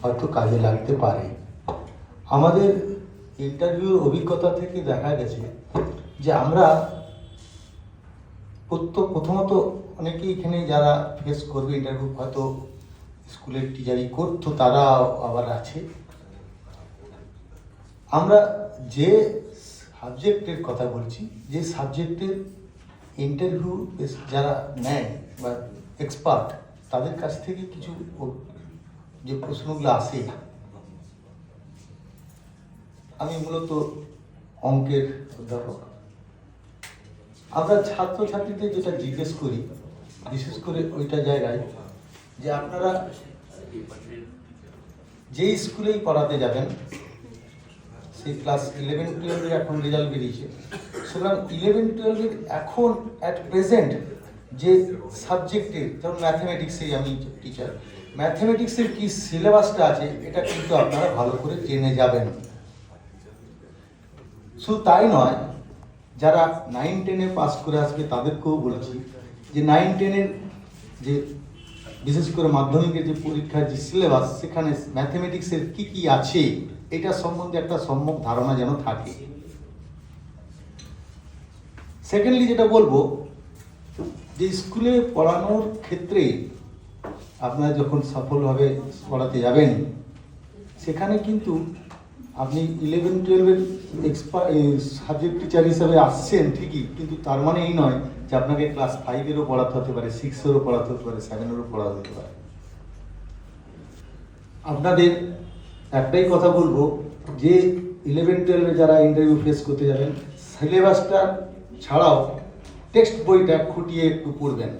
হয়তো কাজে লাগতে পারে। আমাদের ইন্টারভিউর অভিজ্ঞতা থেকে দেখা গেছে যে আমরা প্রথমত অনেকেই এখানে যারা ফেস করবে ইন্টারভিউ, হয়তো স্কুলের টিচারই করতো, তারা আবার আছে। আমরা যে সাবজেক্টের কথা বলছি, যে সাবজেক্টের ইন্টারভিউ যারা নেয় বা এক্সপার্ট, তাদের কাছ থেকে কিছু যে প্রশ্নগুলো আসে, আমি মূলত অঙ্কের অধ্যাপক। আমরা ছাত্রছাত্রীদের যেটা জিজ্ঞেস করি, বিশেষ করে ওইটা জায়গায় যে আপনারা যেই স্কুলেই পড়াতে যাবেন, সেই ক্লাস 11-12 এখন রেজাল্ট বেরিয়েছে, সুতরাং 11-12 এখন অ্যাট প্রেজেন্ট যে সাবজেক্টের, যেমন ম্যাথমেটিক্সেই আমি টিচার, ম্যাথমেটিক্সের কি সিলেবাসটা আছে এটা কিন্তু আপনারা ভালো করে জেনে যাবেন। শুধু তাই নয়, যারা 9-10-এ পাস করে আসবে তাদেরকেও বলছি যে 9-10-এর যে বিশেষ করে মাধ্যমিকের যে পরীক্ষার যে সিলেবাস, সেখানে ম্যাথমেটিক্সের কি কি আছে এটা সম্বন্ধে একটা সম্যক ধারণা যেন থাকে। সেকেন্ডলি যেটা বলবো, যে স্কুলে পড়ানোর ক্ষেত্রে আপনারা যখন সফলভাবে পড়াতে যাবেন, সেখানে কিন্তু আপনি 11-12-এর সাবজেক্ট টিচার হিসাবে আসছেন ঠিকই, কিন্তু তার মানে এই নয় যে আপনাকে ক্লাস 5-এরও পড়াতে হতে পারে, 6-এরও পড়াতে হতে পারে, 7-এরও পড়াতে হতে পারে। আপনাদের একটাই কথা বলবো যে 11-12-এ যারা ইন্টারভিউ ফেস করতে যাবেন, সিলেবাসটা ছাড়াও টেক্সট বইটা খুঁটিয়ে একটু পড়বেন।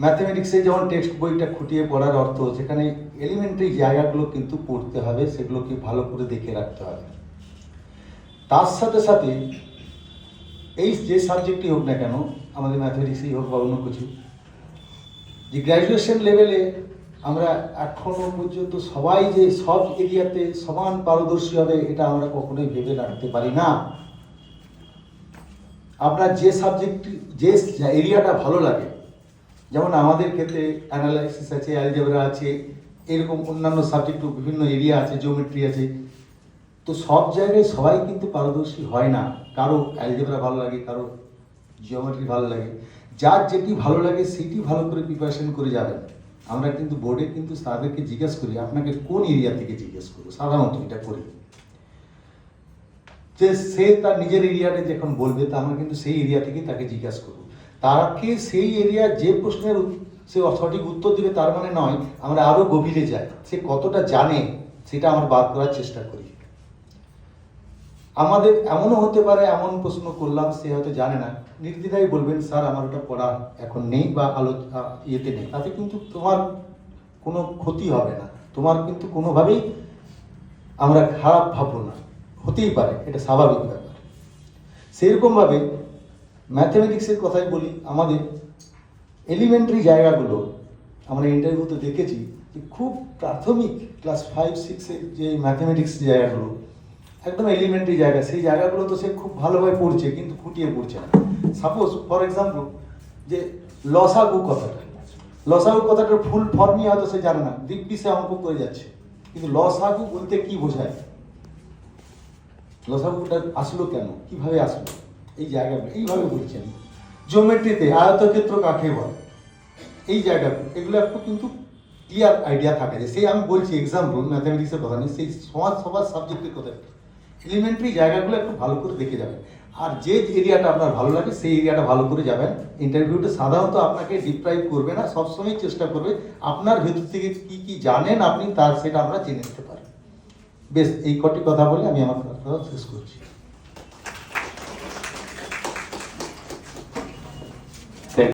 ম্যাথমেটিক্সে যেমন টেক্সট বইটা খুঁটিয়ে পড়ার অর্থ, সেখানে এলিমেন্টারি জায়গাগুলো কিন্তু পড়তে হবে, সেগুলোকে ভালো করে দেখে রাখতে হবে। তার সাথে সাথে এই যে সাবজেক্টই হোক না কেন, আমাদের ম্যাথমেটিক্সই হোক বা অন্য কিছু, যে গ্র্যাজুয়েশন লেভেলে আমরা এখনো পর্যন্ত সবাই যে সব এরিয়াতে সমান পারদর্শী হবে, এটা আমরা কখনোই ভেবে রাখতে পারি না। আপনার যে সাবজেক্ট, যে এরিয়াটা ভালো লাগে, যেমন আমাদের ক্ষেত্রে অ্যানালাইসিস আছে, অ্যালজেব্রা আছে, এরকম অন্যান্য সাবজেক্টও বিভিন্ন এরিয়া আছে, জিওমেট্রি আছে, তো সব জায়গায় সবাই কিন্তু পারদর্শী হয় না। কারো অ্যালজেব্রা ভালো লাগে, কারো জিওমেট্রি ভালো লাগে, যার যেটি ভালো লাগে সেটি ভালো করে প্রিপারেশন করে যাবেন। আমরা কিন্তু বোর্ডে কিন্তু তাদেরকে জিজ্ঞেস করি আপনাকে কোন এরিয়া থেকে জিজ্ঞেস করবো, সাধারণত এটা করি, যে সে তার নিজের এরিয়াটা যখন বলবে, তা আমরা কিন্তু সেই এরিয়া থেকে তাকে জিজ্ঞাসা করবো। তাকে সেই এরিয়া যে প্রশ্নের সে সঠিক উত্তর দিবে তার মানে নয়, আমরা আরো গভীরে যাই, সে কতটা জানে সেটা আমরা বার করার চেষ্টা করি। আমাদের এমনও হতে পারে, এমন প্রশ্ন করলাম সে হয়তো জানে না, নির্দ্বিধায় বলবেন স্যার আমার ওটা পড়া এখন নেই বা ইয়েতে নেই, তাতে কিন্তু তোমার কোনো ক্ষতি হবে না, তোমার কিন্তু কোনোভাবেই আমরা খারাপ ভাববো না, হতেই পারে, এটা স্বাভাবিক ব্যাপার। সেরকমভাবে ম্যাথমেটিক্সের কথাই বলি, আমাদের এলিমেন্টারি জায়গাগুলো আমরা ইন্টারভিউতে দেখেছি যে খুব প্রাথমিক ক্লাস 5-6-এর যে ম্যাথমেটিক্স জায়গাগুলো একদম এলিমেন্টারি জায়গা, সেই জায়গাগুলো তো সে খুব ভালোভাবে পড়ছে কিন্তু খুঁটিয়ে পড়ছে না। সাপোজ ফর এক্সাম্পল যে লসাগু কথাটার ফুল ফর্মই হয়তো সে জানে না, দিব্যি সে অঙ্ক করে যাচ্ছে, কিন্তু লসাগু বলতে কি বোঝায়, লসাগুটা আসলো কেন, কিভাবে আসলো, এই জায়গাগুলো এইভাবে বলছেন। জিওমেট্রিতে আয়তক্ষেত্র কাকে বলে, এই জায়গাগুলো, এগুলো একটু কিন্তু ক্লিয়ার আইডিয়া থাকে, যে সেই আমি বলছি এক্সাম্পল ম্যাথমেটিক্সের কথা নেই, সেই সবার সাবজেক্টের কথা, এলিমেন্টারি জায়গাগুলো একটু ভালো করে দেখে যাবেন। আর যে এরিয়াটা আপনার ভালো লাগে সেই এরিয়াটা ভালো করে যাবেন। ইন্টারভিউটা সাধারণত আপনাকে ডিপ্রাইভ করবে না, সবসময় চেষ্টা করবে আপনার ভেতর থেকে কি কি জানেন আপনি, তার সেটা আমরা জেনে নিতে পারি। বেশ, এই কটি কথা বলে আমি আমার কথা শেষ করছি।